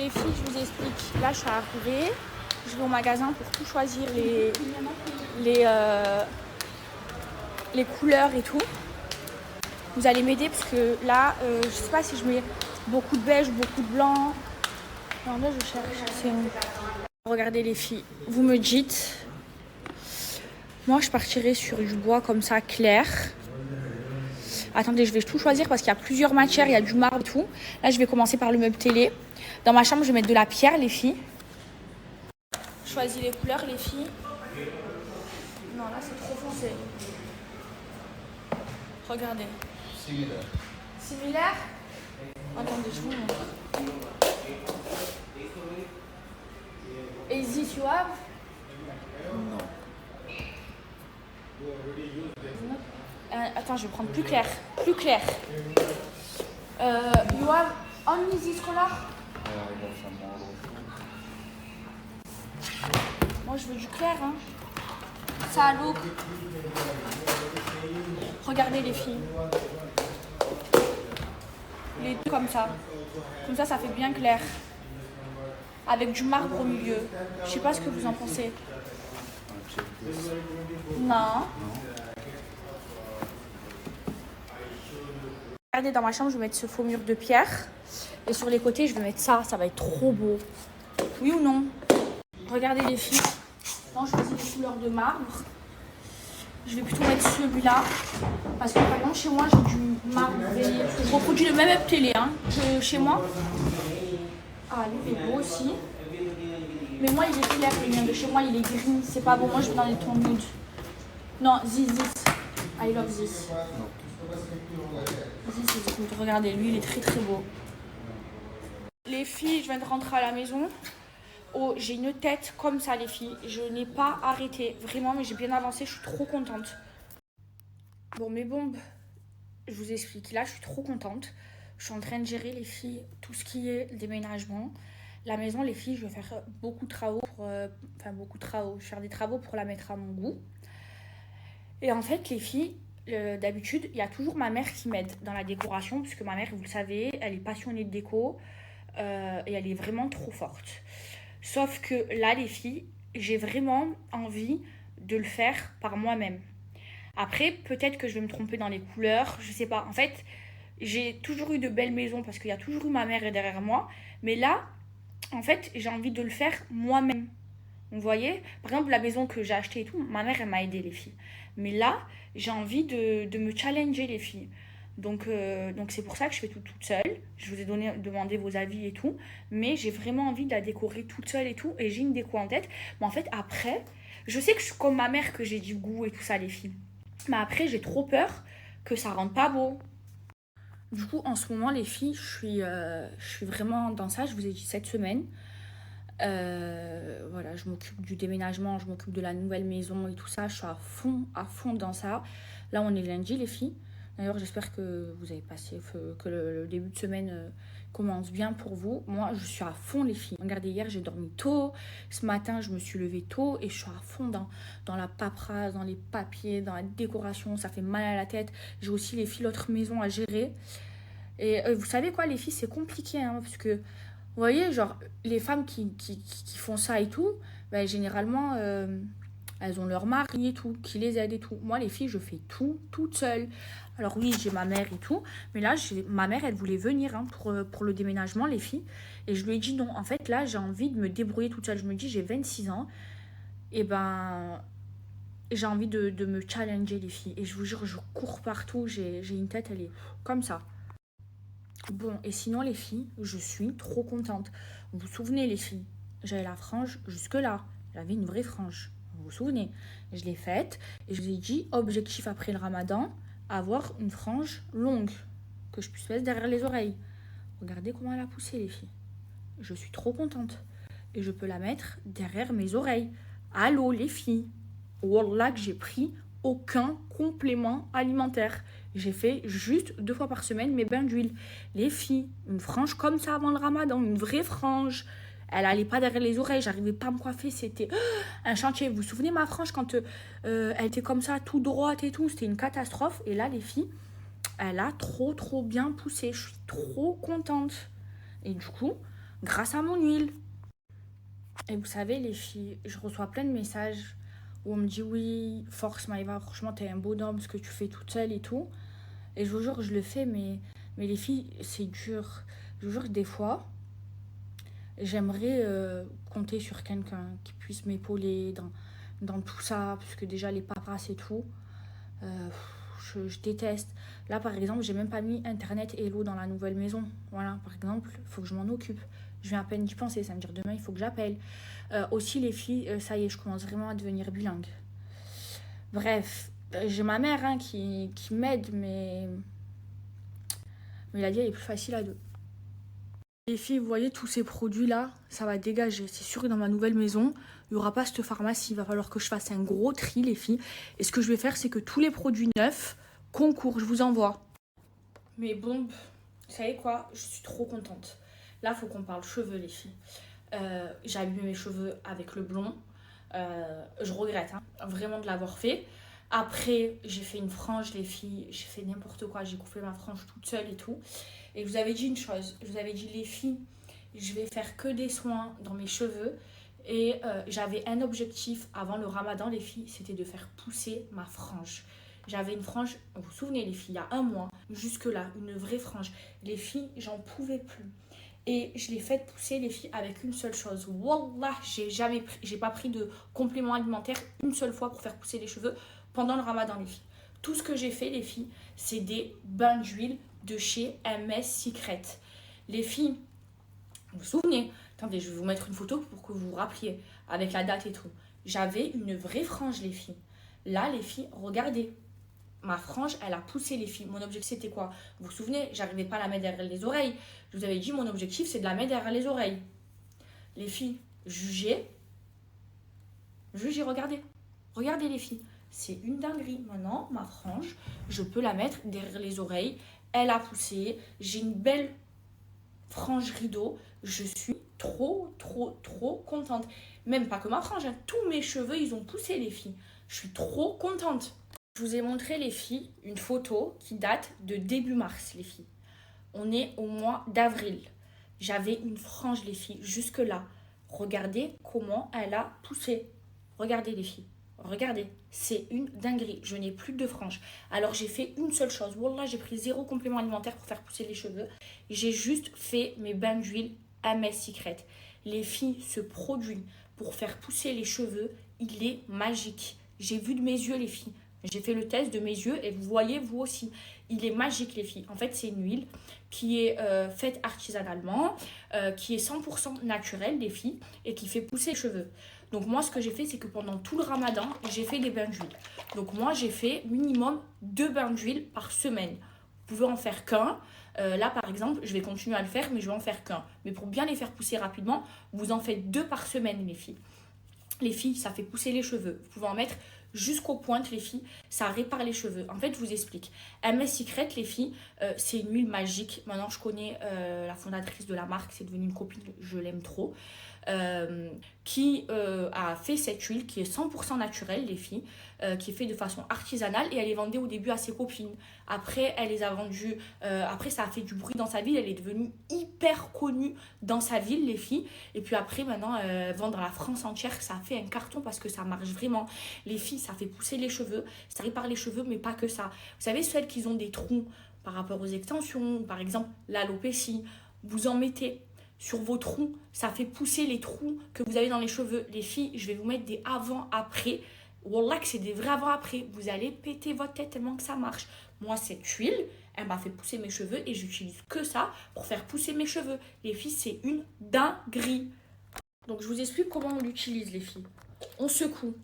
les filles, je vous explique. Là, je suis arrivée. Je vais au magasin pour tout choisir les couleurs et tout. Vous allez m'aider parce que là, je sais pas si je mets beaucoup de beige, beaucoup de blanc. Non, là, je cherche. C'est où? Regardez les filles. Vous me dites. Moi, je partirai sur du bois comme ça, clair. Attendez, je vais tout choisir parce qu'il y a plusieurs matières. Il y a du marbre et tout. Là, je vais commencer par le meuble télé. Dans ma chambre, je vais mettre de la pierre, les filles. Je choisis les couleurs, les filles. Non, là, c'est trop foncé. Regardez. Similaire. Similaire? Attendez, je vous montre. Is this you have? Non. Attends, je vais prendre plus clair. Plus clair. You have only this color? Moi, je veux du clair, hein. Ça look. Regardez les filles. Les deux comme ça. Comme ça, ça fait bien clair. Avec du marbre au milieu. Je sais pas ce que vous en pensez. Non. Regardez, dans ma chambre, je vais mettre ce faux mur de pierre. Et sur les côtés, je vais mettre ça. Ça va être trop beau. Oui ou non? Regardez les filles. Moi, je choisis les couleurs de marbre. Je vais plutôt mettre celui-là. Parce que par exemple, chez moi, j'ai du marbre. Je reproduis le même télé que chez moi. Ah, lui, il est beau aussi. Mais moi, il est clair. Le mien de chez moi, il est gris. C'est pas beau. Moi, je vais dans les tons nude. Non, this. I love this. This is good. Regardez, lui, il est très très beau. Les filles, je viens de rentrer à la maison. Oh, j'ai une tête comme ça, les filles. Je n'ai pas arrêté. Vraiment, mais j'ai bien avancé. Je suis trop contente. Bon, mes bombes, je vous explique. Là, je suis trop contente. Je suis en train de gérer, les filles, tout ce qui est déménagement. La maison, les filles, je vais faire beaucoup de travaux. Beaucoup de travaux. Je vais faire des travaux pour la mettre à mon goût. Et en fait, les filles, d'habitude, il y a toujours ma mère qui m'aide dans la décoration. Parce que ma mère, vous le savez, elle est passionnée de déco. Et elle est vraiment trop forte. Sauf que là, les filles, j'ai vraiment envie de le faire par moi-même. Après, peut-être que je vais me tromper dans les couleurs, je sais pas. En fait, j'ai toujours eu de belles maisons parce qu'il y a toujours eu ma mère derrière moi. Mais là, en fait, j'ai envie de le faire moi-même. Vous voyez? Par exemple, la maison que j'ai achetée et tout, ma mère, elle m'a aidé, les filles. Mais là, j'ai envie de me challenger, les filles. Donc c'est pour ça que je fais tout toute seule. Je vous ai demandé vos avis et tout. Mais j'ai vraiment envie de la décorer toute seule et tout. Et j'ai une déco en tête. Mais en fait, après, je sais que je suis comme ma mère, que j'ai du goût et tout ça, les filles. Mais après, j'ai trop peur que ça rende pas beau. Du coup, en ce moment, les filles, je suis vraiment dans ça. Je vous ai dit cette semaine. Voilà, je m'occupe du déménagement, je m'occupe de la nouvelle maison et tout ça. Je suis à fond dans ça. Là, on est lundi, les filles. D'ailleurs, j'espère que vous avez passé, que le début de semaine commence bien pour vous. Moi, je suis à fond, les filles. Regardez, hier, j'ai dormi tôt. Ce matin, je me suis levée tôt et je suis à fond dans la paperasse, dans les papiers, dans la décoration. Ça fait mal à la tête. J'ai aussi, les filles, l'autre maison à gérer. Et vous savez quoi, les filles, c'est compliqué, hein, parce que, vous voyez, genre, les femmes qui font ça et tout, ben, généralement, elles ont leur mari et tout, qui les aide et tout. Moi, les filles, je fais tout, toute seule. Alors oui, j'ai ma mère et tout, mais là, ma mère, elle voulait venir pour le déménagement, les filles. Et je lui ai dit non. En fait, là, j'ai envie de me débrouiller toute seule. Je me dis, j'ai 26 ans, et ben, j'ai envie de me challenger, les filles. Et je vous jure, je cours partout, j'ai une tête, elle est comme ça. Bon, et sinon, les filles, je suis trop contente. Vous vous souvenez, les filles, j'avais la frange jusque-là. J'avais une vraie frange. Vous vous souvenez? Je l'ai faite et je vous ai dit, objectif après le ramadan, avoir une frange longue, que je puisse mettre derrière les oreilles. Regardez comment elle a poussé, les filles. Je suis trop contente. Et je peux la mettre derrière mes oreilles. Allô, les filles. Wallah que j'ai pris aucun complément alimentaire. J'ai fait juste 2 fois par semaine mes bains d'huile. Les filles, une frange comme ça avant le ramadan, une vraie frange. Elle allait pas derrière les oreilles, j'arrivais pas à me coiffer, c'était un chantier. Vous vous souvenez ma frange quand elle était comme ça, tout droite et tout, c'était une catastrophe. Et là, les filles, elle a trop bien poussé. Je suis trop contente. Et du coup, grâce à mon huile. Et vous savez, les filles, je reçois plein de messages où on me dit oui, force Maëva, franchement, t'es un bonhomme, ce que tu fais toute seule et tout. Et je vous jure, je le fais, mais les filles, c'est dur. Je vous jure que des fois, j'aimerais compter sur quelqu'un qui puisse m'épauler dans tout ça, parce que déjà, les paperasses et tout, euh, je déteste. Là, par exemple, j'ai même pas mis Internet et l'eau dans la nouvelle maison. Voilà, par exemple, il faut que je m'en occupe. Je viens à peine d'y penser, ça me dire demain, il faut que j'appelle. Aussi, les filles, ça y est, je commence vraiment à devenir bilingue. Bref, j'ai ma mère hein, qui m'aide, mais la vie, elle est plus facile à deux. Les filles, vous voyez, tous ces produits-là, ça va dégager. C'est sûr que dans ma nouvelle maison, il n'y aura pas cette pharmacie. Il va falloir que je fasse un gros tri, les filles. Et ce que je vais faire, c'est que tous les produits neufs, concours, je vous envoie. Mais bon, vous savez quoi? Je suis trop contente. Là, il faut qu'on parle cheveux, les filles. J'ai abîmé mes cheveux avec le blond. Je regrette hein, vraiment de l'avoir fait. Après, j'ai fait une frange, les filles. J'ai fait n'importe quoi. J'ai coupé ma frange toute seule et tout. Et je vous avais dit une chose. Je vous avais dit, les filles, je vais faire que des soins dans mes cheveux. Et j'avais un objectif avant le ramadan, les filles, c'était de faire pousser ma frange. J'avais une frange, vous vous souvenez les filles, il y a un mois, jusque-là, une vraie frange. Les filles, j'en pouvais plus. Et je l'ai faite pousser, les filles, avec une seule chose. Wallah, j'ai pas pris de complément alimentaire une seule fois pour faire pousser les cheveux pendant le ramadan, les filles. Tout ce que j'ai fait, les filles, c'est des bains d'huile de chez MS Secret. Les filles, vous vous souvenez? Attendez, je vais vous mettre une photo pour que vous vous rappeliez, avec la date et tout. J'avais une vraie frange, les filles. Là, les filles, regardez. Ma frange, elle a poussé, les filles. Mon objectif, c'était quoi? Vous vous souvenez, j'arrivais pas à la mettre derrière les oreilles. Je vous avais dit, mon objectif, c'est de la mettre derrière les oreilles. Les filles, jugez. Jugez, regardez. Regardez, les filles. C'est une dinguerie. Maintenant, ma frange, je peux la mettre derrière les oreilles. Elle a poussé. J'ai une belle frange rideau. Je suis trop contente. Même pas que ma frange, hein. Tous mes cheveux, ils ont poussé, les filles. Je suis trop contente. Je vous ai montré, les filles, une photo qui date de début mars, les filles. On est au mois d'avril. J'avais une frange, les filles, jusque-là. Regardez comment elle a poussé. Regardez, les filles. Regardez. C'est une dinguerie. Je n'ai plus de frange. Alors, j'ai fait une seule chose. Wallah, j'ai pris 0 complément alimentaire pour faire pousser les cheveux. J'ai juste fait mes bains d'huile MS Secret. Les filles, ce produit pour faire pousser les cheveux, il est magique. J'ai vu de mes yeux, les filles. J'ai fait le test de mes yeux et vous voyez, vous aussi. Il est magique, les filles. En fait, c'est une huile qui est faite artisanalement, qui est 100% naturelle, les filles, et qui fait pousser les cheveux. Donc, moi, ce que j'ai fait, c'est que pendant tout le ramadan, j'ai fait des bains d'huile. Donc, moi, j'ai fait minimum 2 bains d'huile par semaine. Vous pouvez en faire qu'un. Là, par exemple, je vais continuer à le faire, mais je vais en faire qu'un. Mais pour bien les faire pousser rapidement, vous en faites 2 par semaine, les filles. Les filles, ça fait pousser les cheveux. Vous pouvez en mettre jusqu'aux pointes, les filles, ça répare les cheveux. En fait, je vous explique. MS Secret, les filles, c'est une huile magique. Maintenant, je connais la fondatrice de la marque, c'est devenu une copine, je l'aime trop. Qui a fait cette huile qui est 100% naturelle, les filles, qui est faite de façon artisanale et elle les vendait au début à ses copines. Après, elle les a vendues, après ça a fait du bruit dans sa ville, elle est devenue hyper connue dans sa ville, les filles. Et puis après, maintenant, vendre à la France entière, ça a fait un carton parce que ça marche vraiment. Les filles, ça fait pousser les cheveux, ça répare les cheveux, mais pas que ça. Vous savez, celles qui ont des trous par rapport aux extensions, par exemple l'alopécie, vous en mettez sur vos trous, ça fait pousser les trous que vous avez dans les cheveux. Les filles, je vais vous mettre des avant-après. Wallah que c'est des vrais avant-après. Vous allez péter votre tête tellement que ça marche. Moi, cette huile, elle m'a fait pousser mes cheveux et j'utilise que ça pour faire pousser mes cheveux. Les filles, c'est une dinguerie. Donc, je vous explique comment on l'utilise, les filles. On secoue.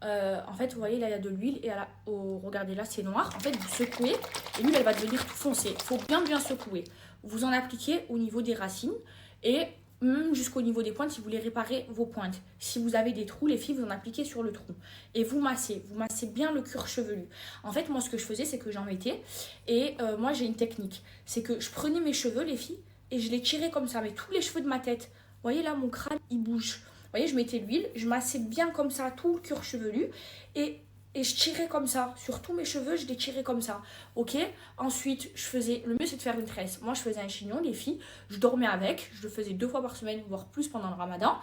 En fait, vous voyez, là, il y a de l'huile et regardez, là, c'est noir. En fait, vous secouez et l'huile, elle va devenir tout foncée. Il faut bien secouer. Vous en appliquez au niveau des racines et même jusqu'au niveau des pointes si vous voulez réparer vos pointes. Si vous avez des trous, les filles, vous en appliquez sur le trou. Et vous massez bien le cuir chevelu. En fait, moi, ce que je faisais, c'est que j'en mettais. Et moi, j'ai une technique. C'est que je prenais mes cheveux, les filles, et je les tirais comme ça. Mais tous les cheveux de ma tête. Vous voyez, là, mon crâne, il bouge. Vous voyez, je mettais l'huile, je massais bien comme ça tout le cuir chevelu. Et et je tirais comme ça. Sur tous mes cheveux, je les tirais comme ça. Ok. Ensuite, je faisais. Le mieux, c'est de faire une tresse. Moi, je faisais un chignon, les filles. Je dormais avec. Je le faisais 2 fois par semaine, voire plus pendant le ramadan.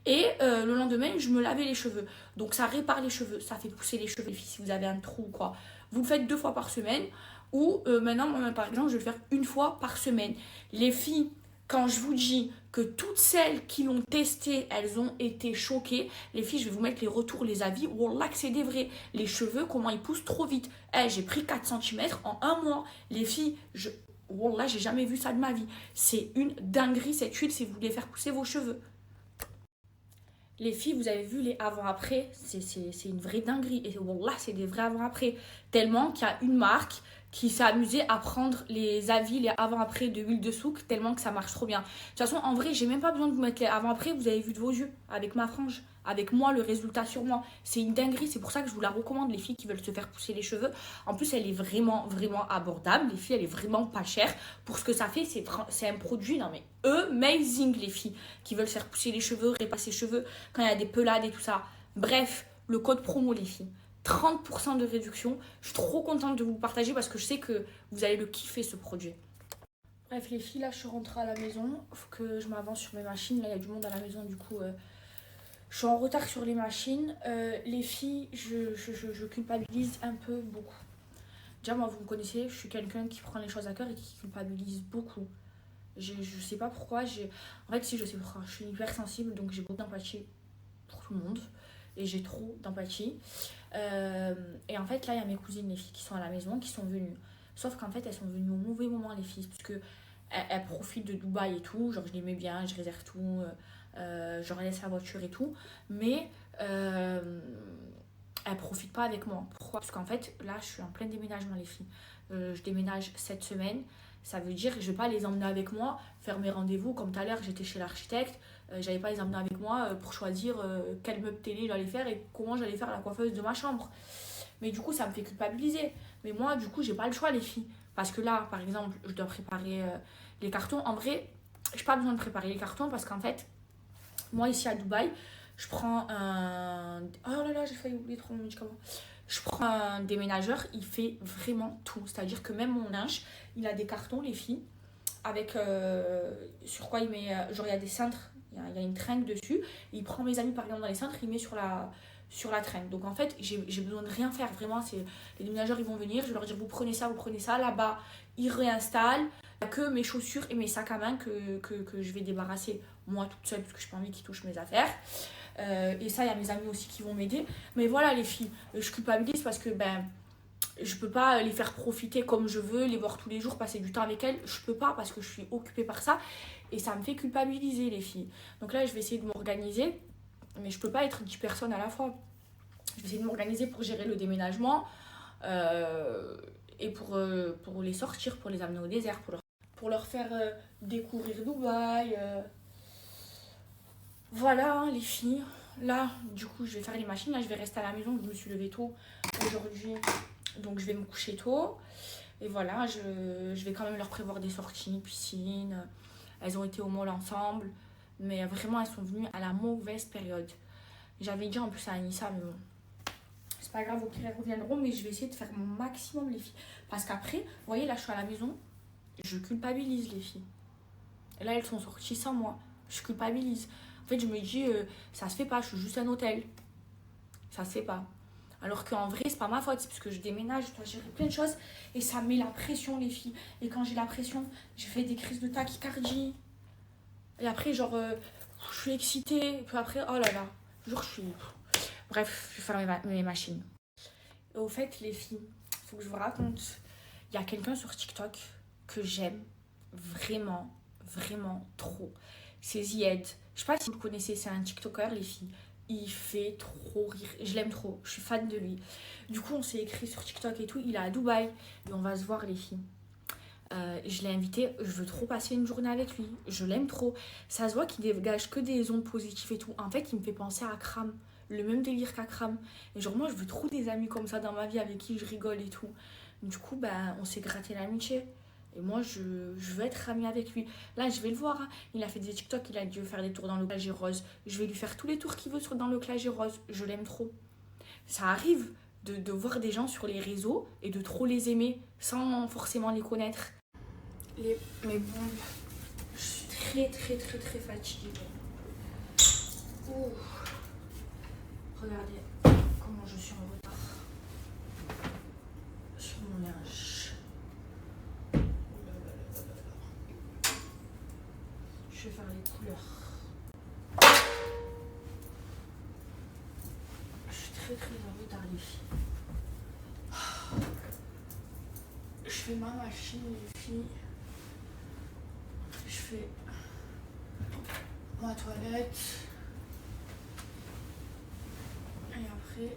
Et le lendemain, je me lavais les cheveux. Donc, ça répare les cheveux. Ça fait pousser les cheveux, les filles, si vous avez un trou ou quoi. Vous le faites 2 fois par semaine. Ou maintenant, moi, par exemple, je vais le faire 1 fois par semaine. Les filles, quand je vous dis que toutes celles qui l'ont testé, elles ont été choquées. Les filles, je vais vous mettre les retours, les avis. Wallah que c'est des vrais. Les cheveux, comment ils poussent trop vite. J'ai pris 4 cm en 1 mois. Les filles, Wallah, j'ai jamais vu ça de ma vie. C'est une dinguerie cette huile si vous voulez faire pousser vos cheveux. Les filles, vous avez vu les avant-après, c'est une vraie dinguerie. Et Wallah, c'est des vrais avant-après. Tellement qu'il y a une marque qui s'est amusée à prendre les avis, les avant-après de huile de souk, tellement que ça marche trop bien. De toute façon, en vrai, j'ai même pas besoin de vous mettre les avant-après, vous avez vu de vos yeux, avec ma frange, avec moi, le résultat sur moi. C'est une dinguerie, c'est pour ça que je vous la recommande, les filles qui veulent se faire pousser les cheveux. En plus, elle est vraiment, vraiment abordable. Les filles, elle est vraiment pas chère. Pour ce que ça fait, c'est un produit, non mais amazing, les filles qui veulent se faire pousser les cheveux, réparer ses cheveux quand il y a des pelades et tout ça. Bref, le code promo, les filles. 30% de réduction. Je suis trop contente de vous le partager parce que je sais que vous allez le kiffer, ce produit. Bref, les filles, là, je suis rentrée à la maison. Faut que je m'avance sur mes machines. Là, il y a du monde à la maison, du coup, je suis en retard sur les machines. Les filles, je culpabilise un peu, beaucoup. Déjà, moi, vous me connaissez, je suis quelqu'un qui prend les choses à cœur et qui culpabilise beaucoup. Je sais pas pourquoi. En fait, si, je sais pourquoi. Je suis hypersensible, donc j'ai beaucoup d'empathie pour tout le monde. Et j'ai trop d'empathie. Et en fait, là, il y a mes cousines, les filles, qui sont à la maison, qui sont venues. Sauf qu'en fait, elles sont venues au mauvais moment, les filles, parce que elles profitent de Dubaï et tout. Genre, je les mets bien, je réserve tout, je laisse la voiture et tout. Mais elles profitent pas avec moi. Pourquoi? Parce qu'en fait, là, je suis en plein déménagement, les filles. Je déménage cette semaine. Ça veut dire que je vais pas les emmener avec moi, faire mes rendez-vous. Comme tout à l'heure, j'étais chez l'architecte. J'allais pas les emmener avec moi pour choisir quel meuble télé j'allais faire et comment j'allais faire la coiffeuse de ma chambre. Mais du coup, ça me fait culpabiliser. Mais moi, du coup, j'ai pas le choix, les filles. Parce que là, par exemple, je dois préparer les cartons. En vrai, j'ai pas besoin de préparer les cartons parce qu'en fait, moi, ici à Dubaï, je prends un... Oh là là, j'ai failli oublier trop mon médicament. Je prends un déménageur, il fait vraiment tout. C'est-à-dire que même mon linge, il a des cartons, les filles, avec... sur quoi il met... genre, il y a des cintres, il y a une tringle dessus. Il prend mes amis, par exemple, dans les cintres, il met sur la tringle. Donc, en fait, j'ai besoin de rien faire. Vraiment, les déménageurs, ils vont venir. Je vais leur dire, vous prenez ça. Là-bas, ils réinstallent. Il n'y a que mes chaussures et mes sacs à main que je vais débarrasser. Moi, toute seule, parce que je n'ai pas envie qu'ils touchent mes affaires. Et ça, il y a mes amis aussi qui vont m'aider. Mais voilà, les filles, je culpabilise parce que je peux pas les faire profiter comme je veux, les voir tous les jours, passer du temps avec elles. Je peux pas parce que je suis occupée par ça. Et ça me fait culpabiliser, les filles. Donc là, je vais essayer de m'organiser. Mais je peux pas être 10 personnes à la fois. Je vais essayer de m'organiser pour gérer le déménagement. Et pour les sortir, pour les amener au désert, pour leur faire découvrir Dubaï. Voilà, hein, les filles. Là, du coup, je vais faire les machines. Là, je vais rester à la maison. Je me suis levée tôt aujourd'hui. Donc, je vais me coucher tôt. Et voilà, je vais quand même leur prévoir des sorties, piscine. Elles ont été au mall ensemble. Mais vraiment, elles sont venues à la mauvaise période. J'avais dit en plus à Anissa, mais bon. C'est pas grave, au pire, elles reviendront. Mais je vais essayer de faire mon maximum, les filles. Parce qu'après, vous voyez, là, je suis à la maison. Je culpabilise, les filles. Et là, elles sont sorties sans moi. Je culpabilise. En fait, je me dis, ça se fait pas, je suis juste un hôtel. Ça se fait pas. Alors qu'en vrai, c'est pas ma faute, c'est parce que je déménage, je dois gérer plein de choses. Et ça met la pression, les filles. Et quand j'ai la pression, je fais des crises de tachycardie. Et après, genre, je suis excitée. Et puis après, oh là là. Genre, je suis... Bref, je vais faire mes machines. Et au fait, les filles, il faut que je vous raconte. Il y a quelqu'un sur TikTok que j'aime vraiment, vraiment trop. C'est Zied. Je sais pas si vous le connaissez, c'est un TikToker, les filles. Il fait trop rire. Je l'aime trop. Je suis fan de lui. Du coup, on s'est écrit sur TikTok et tout. Il est à Dubaï. Et on va se voir, les filles. Je l'ai invité. Je veux trop passer une journée avec lui. Je l'aime trop. Ça se voit qu'il dégage que des ondes positives et tout. En fait, il me fait penser à Kram. Le même délire qu'Akram. Et genre, moi, je veux trop des amis comme ça dans ma vie avec qui je rigole et tout. Du coup, on s'est gratté l'amitié. Et moi, je veux être amie avec lui. Là, je vais le voir. Hein. Il a fait des TikTok, il a dû faire des tours dans le Clagé Rose. Je vais lui faire tous les tours qu'il veut dans le Clagé Rose. Je l'aime trop. Ça arrive de voir des gens sur les réseaux et de trop les aimer sans forcément les connaître. Mais bon, je suis très fatiguée. Ouh. Regardez comment je suis en retard sur mon linge. Oh là là là là là. Je vais faire les couleurs. Je suis très en retard les filles. Je fais ma machine les filles. Je fais ma toilette. Et après,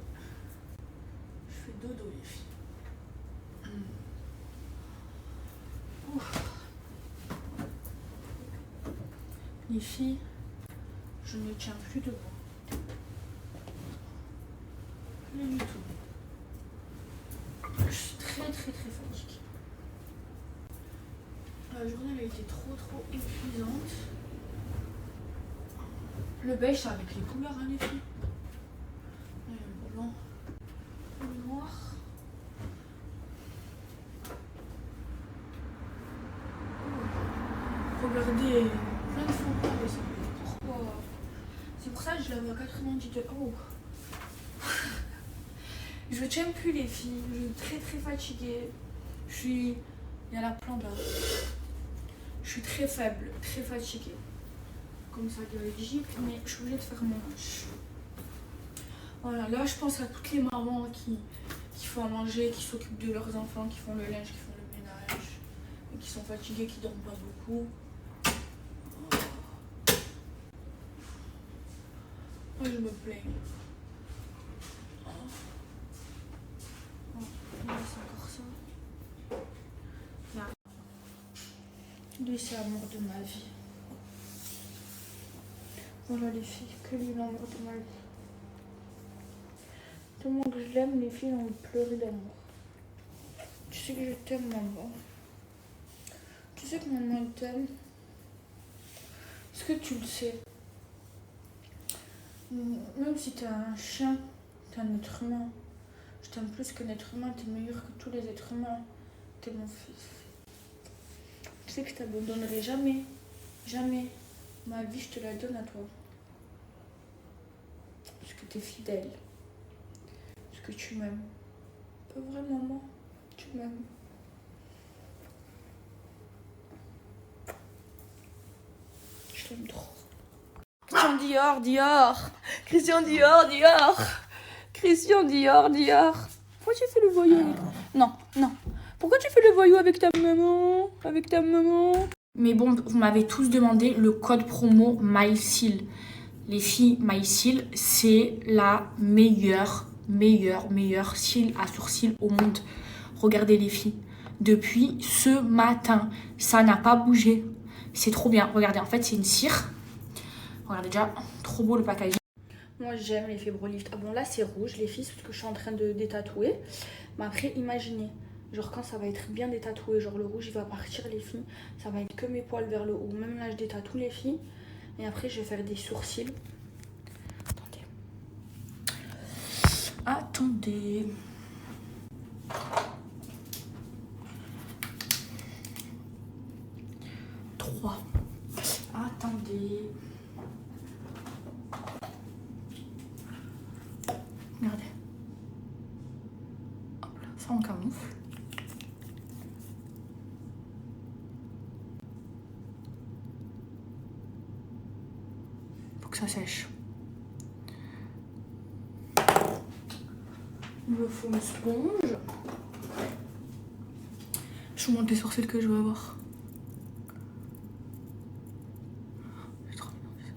je fais dodo les filles. Ouf. Les filles, je ne tiens plus debout. Plus du tout. Je suis très fatiguée. La journée elle a été trop épuisante. Le beige c'est avec les couleurs hein, les filles. Le blanc, le noir. Regardez, plein de fois pourquoi. C'est pour ça que je l'avais à 90 degrés. Oh. Je tiens plus les filles, je suis très fatiguée. Il y a la plante là. Je suis très faible, très fatiguée. Comme ça, allergique, mais je suis obligée de faire mon linge. Voilà, là je pense à toutes les mamans qui font à manger, qui s'occupent de leurs enfants, qui font le linge, qui font le ménage, et qui sont fatiguées, qui dorment pas beaucoup. Moi je me plains. C'est encore ça. Là. Lui, c'est l'amour de ma vie. Voilà les filles, que lui, l'amour de ma vie. Tellement que je l'aime, les filles ont envie de pleurer d'amour. Tu sais que je t'aime, maman. Tu sais que maman t'aime. Est-ce que tu le sais? Même si t'es un chien, t'es un être humain. Je t'aime plus qu'un être humain, t'es meilleur que tous les êtres humains. T'es mon fils. Tu sais que je t'abandonnerai jamais. Jamais. Ma vie, je te la donne à toi. Parce que t'es fidèle. Parce que tu m'aimes. Pas vrai, maman? Tu m'aimes. Je t'aime trop. Christian Dior, Dior. Christian Dior, Dior. Christian Dior, Dior. Pourquoi tu fais le voyou avec... Non. Pourquoi tu fais le voyou avec ta maman? Mais bon, vous m'avez tous demandé le code promo MySeal. Les filles, MySeal, c'est la meilleure cils à sourcils au monde. Regardez les filles. Depuis ce matin, ça n'a pas bougé. C'est trop bien. Regardez, en fait, c'est une cire. Regardez déjà, trop beau le packaging. Moi, j'aime les fébrolifts. Ah bon, là, c'est rouge, les filles, parce que je suis en train de détatouer. Mais après, imaginez, genre quand ça va être bien détatoué, genre le rouge, il va partir, les filles. Ça va être que mes poils vers le haut. Même là, je détatoue, les filles. Et après, je vais faire des sourcils. Attendez. 3. Attendez. Regardez. Hop là, ça on camoufle. Faut que ça sèche. Il me faut une sponge. Je vous montre les sourcils que je vais avoir. J'ai trop envie de faire.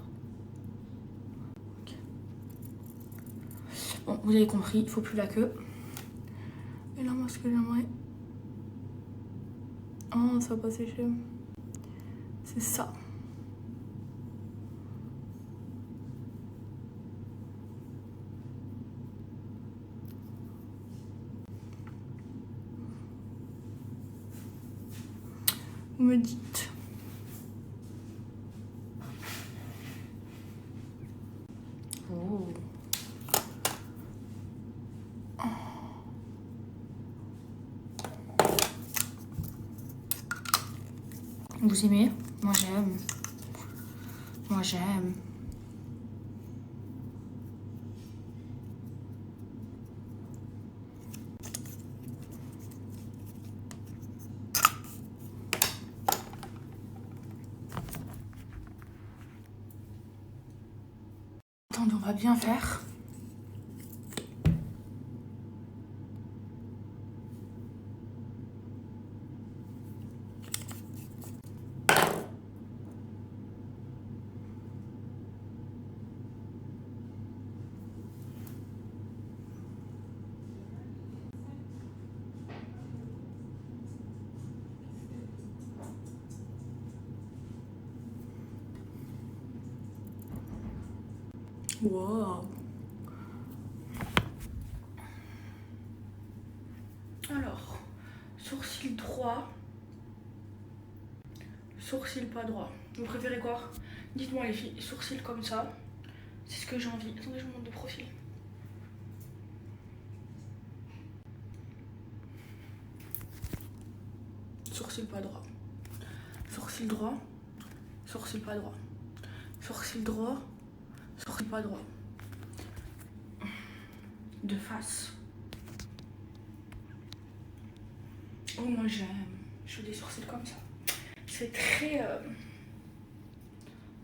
Ok. Bon, vous avez compris, il faut plus la queue. Et là, moi, ce que j'aimerais... Oh, ça va pas sécher. C'est ça. Vous me dites. Oh. Vous aimez? Moi j'aime. Moi j'aime. Attendez, on va bien faire. Wow. Alors, sourcil droit, sourcil pas droit. Vous préférez quoi? Dites-moi les filles, sourcil comme ça, c'est ce que j'ai envie. Attendez, je vous montre de profil. Sourcil pas droit. Sourcil droit, sourcil pas droit. Sourcil droit, sourcil pas droit. De face. Oh, moi j'aime. Je veux des sourcils comme ça. C'est très...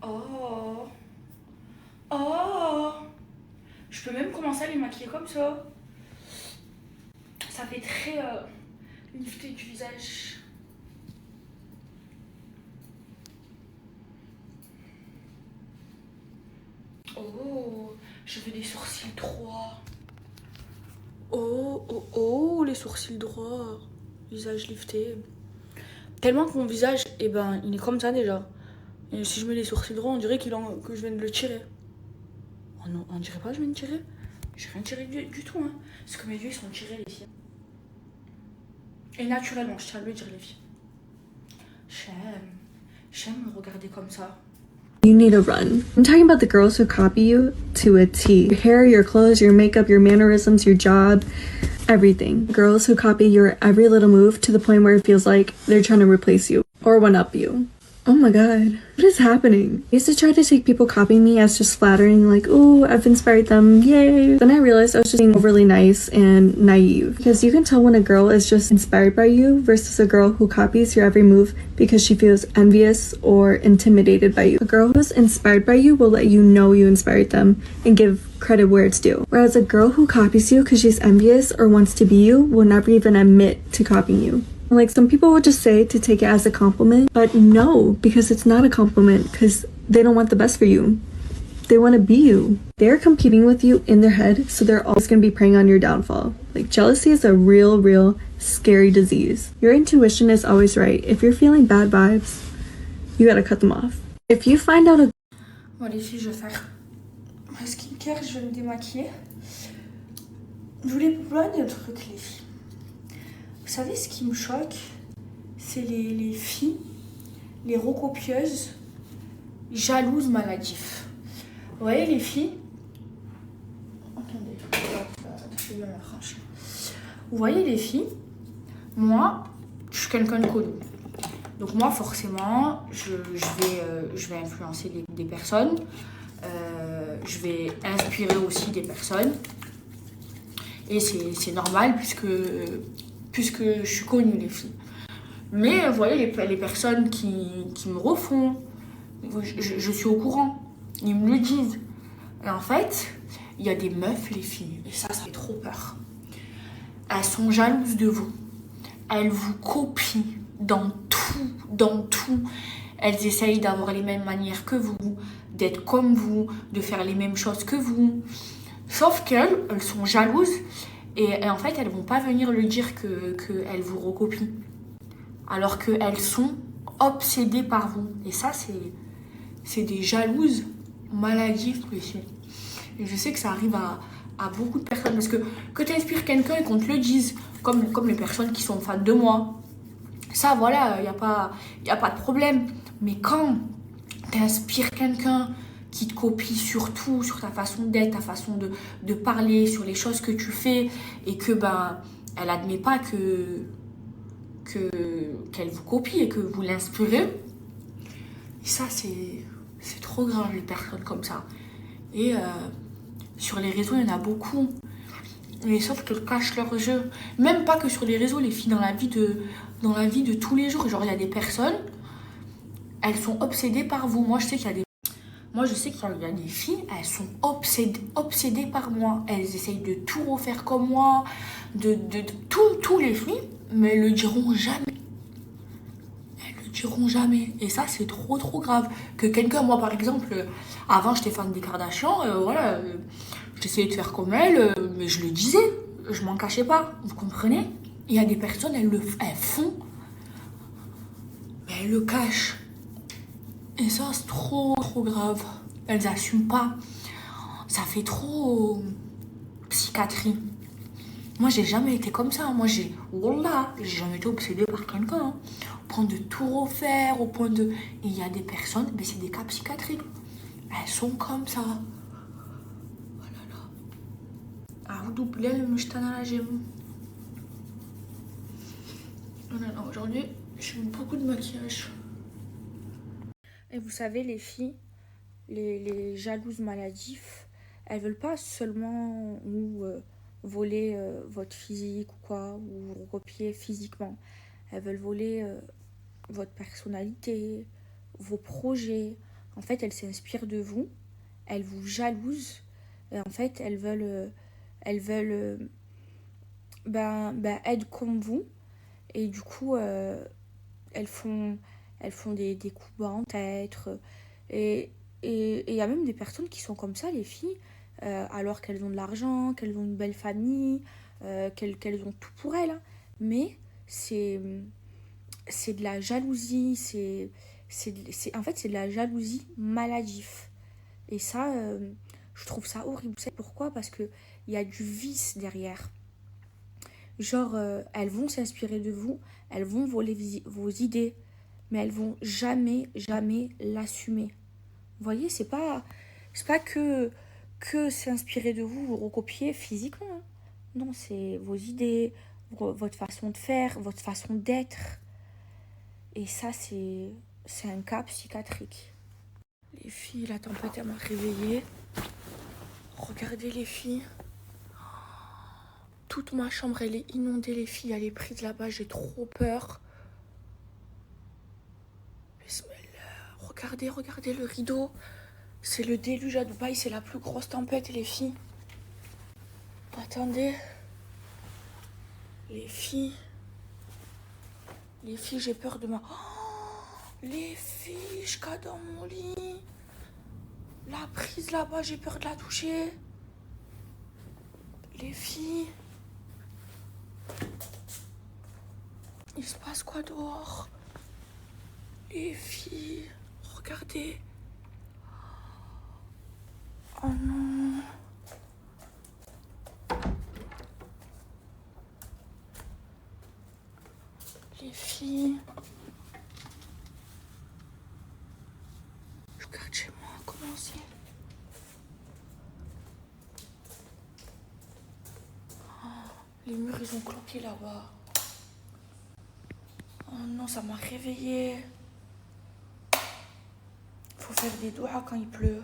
Oh. Oh. Je peux même commencer à les maquiller comme ça. Ça fait très lifté du visage. Oh. Je veux des sourcils droits. Oh, oh, oh, les sourcils droits. Visage lifté. Tellement que mon visage, eh ben, il est comme ça déjà. Et si je mets les sourcils droits, on dirait que je viens de le tirer. Oh non, on dirait pas que je viens de tirer. J'ai rien tiré du tout, hein. Parce que mes yeux, ils sont tirés, les filles. Et naturellement, je tiens à le dire, les filles. J'aime me regarder comme ça. You need to run. I'm talking about the girls who copy you to a T. Your hair, your clothes, your makeup, your mannerisms, your job, everything. Girls who copy your every little move to the point where it feels like they're trying to replace you or one up you. Oh my god, what is happening? I used to try to take people copying me as just flattering, like, oh, I've inspired them, yay. Then I realized I was just being overly nice and naive. Because you can tell when a girl is just inspired by you versus a girl who copies your every move because she feels envious or intimidated by you. A girl who's inspired by you will let you know you inspired them and give credit where it's due. Whereas a girl who copies you because she's envious or wants to be you will never even admit to copying you. Like, some people would just say to take it as a compliment, but no, because it's not a compliment, because they don't want the best for you. They want to be you. They're competing with you in their head, so they're always going to be preying on your downfall. Like, jealousy is a real scary disease. Your intuition is always right. If you're feeling bad vibes, you gotta cut them off. If you find out a... Bon, les filles, je vais faire ma skincare, je vais me démaquiller. Je voulais plein de trucs, les filles. Vous savez ce qui me choque? C'est les filles, les recopieuses, jalouses maladifs. Vous voyez les filles? Attendez, je vais me franchir. Vous voyez les filles? Moi, je suis quelqu'un de connu. Donc moi, forcément, je vais influencer des personnes. Je vais inspirer aussi des personnes. Et c'est normal puisque je suis connue, les filles. Mais vous voyez, les personnes qui me refont, je suis au courant. Ils me le disent. Et en fait, il y a des meufs, les filles, et ça fait trop peur. Elles sont jalouses de vous. Elles vous copient dans tout. Elles essayent d'avoir les mêmes manières que vous, d'être comme vous, de faire les mêmes choses que vous. Sauf qu'elles sont jalouses. Et en fait, elles vont pas venir lui dire qu'elles vous recopient. Alors qu'elles sont obsédées par vous. Et ça, c'est des jalouses maladives, aussi. Et je sais que ça arrive à beaucoup de personnes. Parce que tu inspires quelqu'un et qu'on te le dise, comme les personnes qui sont fans de moi, ça, voilà, il n'y a pas de problème. Mais quand tu inspires quelqu'un qui te copie sur tout, sur ta façon d'être, ta façon de parler, sur les choses que tu fais, et que elle admet pas qu'elle vous copie et que vous l'inspirez, Ça, c'est trop grave, les personnes comme ça. Et sur les réseaux, il y en a beaucoup. Mais sauf qu'elles cachent leurs jeux. Même pas que sur les réseaux, les filles, dans la vie de tous les jours. Genre, il y a des personnes, elles sont obsédées par vous. Moi, je sais qu'il y a des filles, elles sont obsédées par moi. Elles essayent de tout refaire comme moi, tous les filles, mais elles le diront jamais. Diront jamais. Et ça, c'est trop, trop grave. Que quelqu'un, moi, par exemple, avant, j'étais fan des Kardashians, voilà, j'essayais de faire comme elle, mais je le disais, je m'en cachais pas, vous comprenez? Il y a des personnes, elles font, mais elles le cachent. Et ça, c'est trop, trop grave. Elles assument pas. Ça fait trop psychiatrie. Moi, j'ai jamais été comme ça. Moi, Wallah, j'ai jamais été obsédée par quelqu'un. Hein. Au point de tout refaire, au point de... Et il y a des personnes, mais c'est des cas psychiatriques. Elles sont comme ça. Oh là là. Aoudou bilal mujtana rajim. Oh là là, aujourd'hui, j'ai mis beaucoup de maquillage. Et vous savez, les filles, les jalouses maladifs, elles veulent pas seulement voler votre physique ou quoi, ou vous recopier physiquement. Elles veulent voler votre personnalité, vos projets. En fait, elles s'inspirent de vous, elles vous jalousent. Et en fait, elles veulent être comme vous. Et du coup, elles font des coups bas en tête. Et il y a même des personnes qui sont comme ça, les filles, alors qu'elles ont de l'argent, qu'elles ont une belle famille, qu'elles ont tout pour elles. Hein. Mais c'est de la jalousie, en fait, c'est de la jalousie maladive. Et ça, je trouve ça horrible. C'est pourquoi? Parce qu'il y a du vice derrière. Genre, elles vont s'inspirer de vous, elles vont voler vos idées, mais elles vont jamais, jamais l'assumer. Vous voyez, c'est pas que s'inspirer de vous, vous recopier physiquement. Hein. Non, c'est vos idées, votre façon de faire, votre façon d'être. Et ça, c'est un cas psychiatrique. Les filles, la tempête, elle m'a réveillée. Regardez les filles. Toute ma chambre, elle est inondée, les filles. Elle est prise là-bas, j'ai trop peur. Bismillah. Regardez le rideau. C'est le déluge à Dubaï, c'est la plus grosse tempête, les filles. Attendez. Les filles, j'ai peur de ma... Oh, les filles, je cade dans mon lit. La prise là-bas, j'ai peur de la toucher. Les filles. Il se passe quoi dehors? Les filles, regardez. Oh non. Les filles. Je garde chez moi, comment c'est? Oh, les murs, ils ont cloqué là-bas. Oh non, ça m'a réveillée. Faut faire des doigts quand il pleut.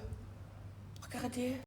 Regardez.